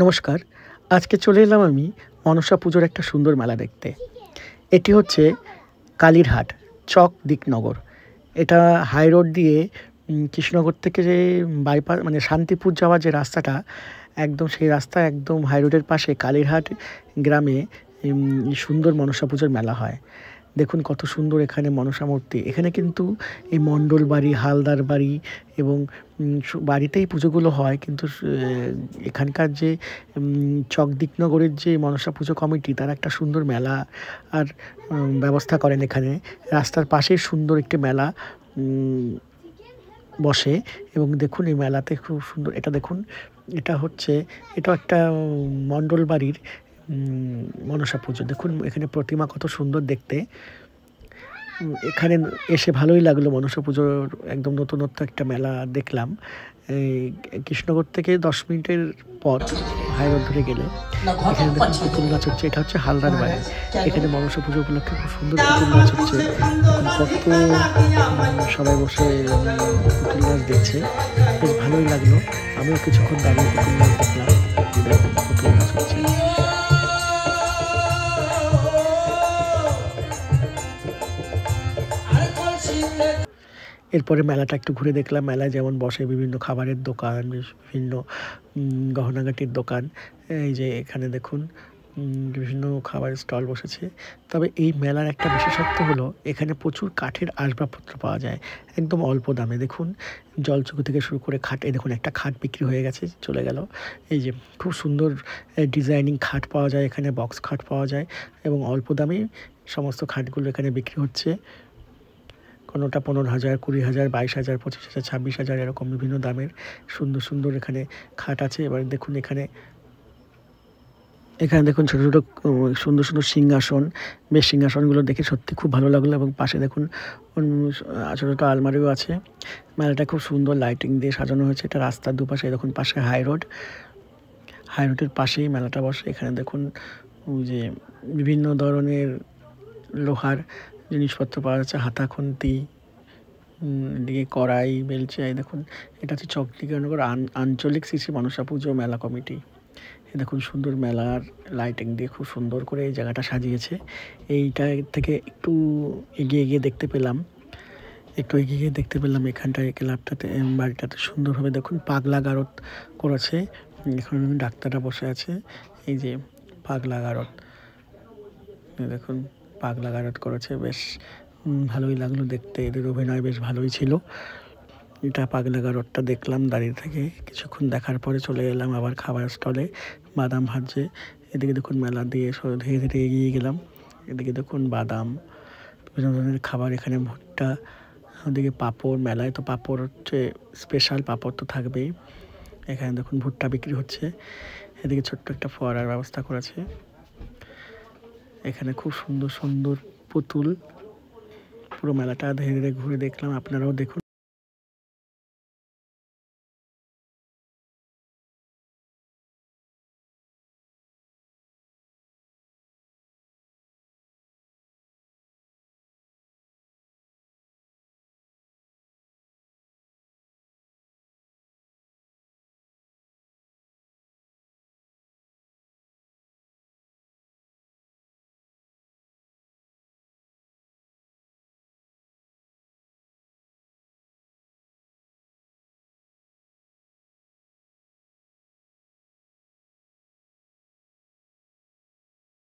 নমস্কার। আজকে চলে এলাম আমি মনসা পুজোর একটা সুন্দর মেলা দেখতে। এটি হচ্ছে কালীরহাট, চক দিকনগর। এটা হাই রোড দিয়ে কৃষ্ণনগর থেকে যে মানে শান্তিপুর যাওয়ার যে রাস্তাটা, একদম সেই রাস্তা একদম হাই রোডের পাশে কালীরহাট গ্রামে সুন্দর মনসা পুজোর মেলা হয়। দেখুন কত সুন্দর এখানে মনসা মূর্তি। এখানে কিন্তু এই মণ্ডল বাড়ি, হালদার বাড়ি এবং বাড়িতেই পুজোগুলো হয়, কিন্তু এখানকার যে চকদিকনগরের যে মনসা পুজো কমিটি, তারা একটা সুন্দর মেলা আর ব্যবস্থা করেন এখানে। রাস্তার পাশেই সুন্দর একটি মেলা বসে এবং দেখুন এই মেলাতে খুব সুন্দর। এটা দেখুন, এটা একটা মণ্ডল বাড়ির মনসা পুজো। দেখুন এখানে প্রতিমা কত সুন্দর দেখতে। এখানে এসে ভালোই লাগলো। মনসা পুজোর একদম নতুনত্ব একটা মেলা দেখলাম। এই কৃষ্ণনগর থেকে 10 মিনিটের পথ হাই রোড ধরে গেলে এখানে দেখুন পুতুল নাচ হচ্ছে। এটা হচ্ছে হালদার বাড়ি। এখানে মনসা পুজো উপলক্ষে খুব সুন্দর পুতুল নাচ হচ্ছে। কত সবাই বসে পুতুল নাচ দেখছে, বেশ ভালোই লাগলো। আমিও কিছুক্ষণ দাঁড়িয়ে পুতুল নাচ দেখলাম। দেখুন পুতুল নাচ হচ্ছে। এরপরে মেলাটা একটু ঘুরে দেখলাম। মেলায় যেমন বসে বিভিন্ন খাবারের দোকান, বিভিন্ন গহনাগাটির দোকান। এই যে এখানে দেখুন বিভিন্ন খাবারের স্টল বসেছে। তবে এই মেলার একটা বিশেষত্ব হলো এখানে প্রচুর কাঠের আসবাবপত্র পাওয়া যায় একদম অল্প দামে। দেখুন জলচৌকি থেকে শুরু করে খাট, এই দেখুন একটা খাট বিক্রি হয়ে গেছে, চলে গেল। এই যে খুব সুন্দর ডিজাইনিং খাট পাওয়া যায় এখানে, বক্স খাট পাওয়া যায় এবং অল্প দামেই সমস্ত খাটগুলো এখানে বিক্রি হচ্ছে। কোনোটা 15,000, 20,000, 22,000, 25,000, 26,000 এরকম বিভিন্ন দামের সুন্দর সুন্দর এখানে খাট আছে। এবার দেখুন এখানে দেখুন ছোটো ছোটো সুন্দর সুন্দর সিংহাসন। বেশ সিংহাসনগুলো দেখে সত্যি খুব ভালো লাগলো এবং পাশে দেখুন ছোটো ছোটো আলমারিও আছে। মেলাটা খুব সুন্দর লাইটিং দিয়ে সাজানো হয়েছে। এটা রাস্তার দুপাশে দেখুন, পাশে হাই রোডের পাশেই মেলাটা বসে। এখানে দেখুন যে বিভিন্ন ধরনের লোহার জিনিসপত্র পাওয়া যাচ্ছে, হাতা খুন্তি, এদিকে কড়াই, বেলচা। দেখুন এটা হচ্ছে চকদিকনগর আঞ্চলিক শ্রী শ্রী মনসা পুজো মেলা কমিটি। দেখুন সুন্দর মেলার লাইটিং দিয়ে খুব সুন্দর করে এই জায়গাটা সাজিয়েছে। এইটা থেকে একটু এগিয়ে দেখতে পেলাম, এখানটায় ক্লাবটাতে, বাড়িটাতে সুন্দরভাবে দেখুন পাগলা গারদ করেছে। এখন ডাক্তাররা বসে আছে। এই যে পাগলা গারদ, দেখুন পাগলা গারদ করেছে, বেশ ভালোই লাগলো দেখতে। এদের অভিনয় বেশ ভালোই ছিল। এটা পাগলা গারদটা দেখলাম দাঁড়িয়ে থেকে। কিছুক্ষণ দেখার পরে চলে এলাম আবার খাবার স্টলে, বাদাম ভাজছে। এদিকে দেখুন মেলা দিয়ে ধীরে ধীরে এগিয়ে গেলাম। এদিকে দেখুন বাদাম, বিভিন্ন ধরনের খাবার, এখানে ভুট্টা, ওদিকে পাঁপড়। মেলায় তো পাঁপড় হচ্ছে স্পেশাল, পাঁপড় তো থাকবেই। এখানে দেখুন ভুট্টা বিক্রি হচ্ছে। এদিকে ছোট্ট একটা ফোয়ারার ব্যবস্থা করেছে। এখানে খুব সুন্দর সুন্দর পুতুল। পুরো মেলাটা ধীরে ধীরে ঘুরে দেখলাম, আপনারাও দেখুন।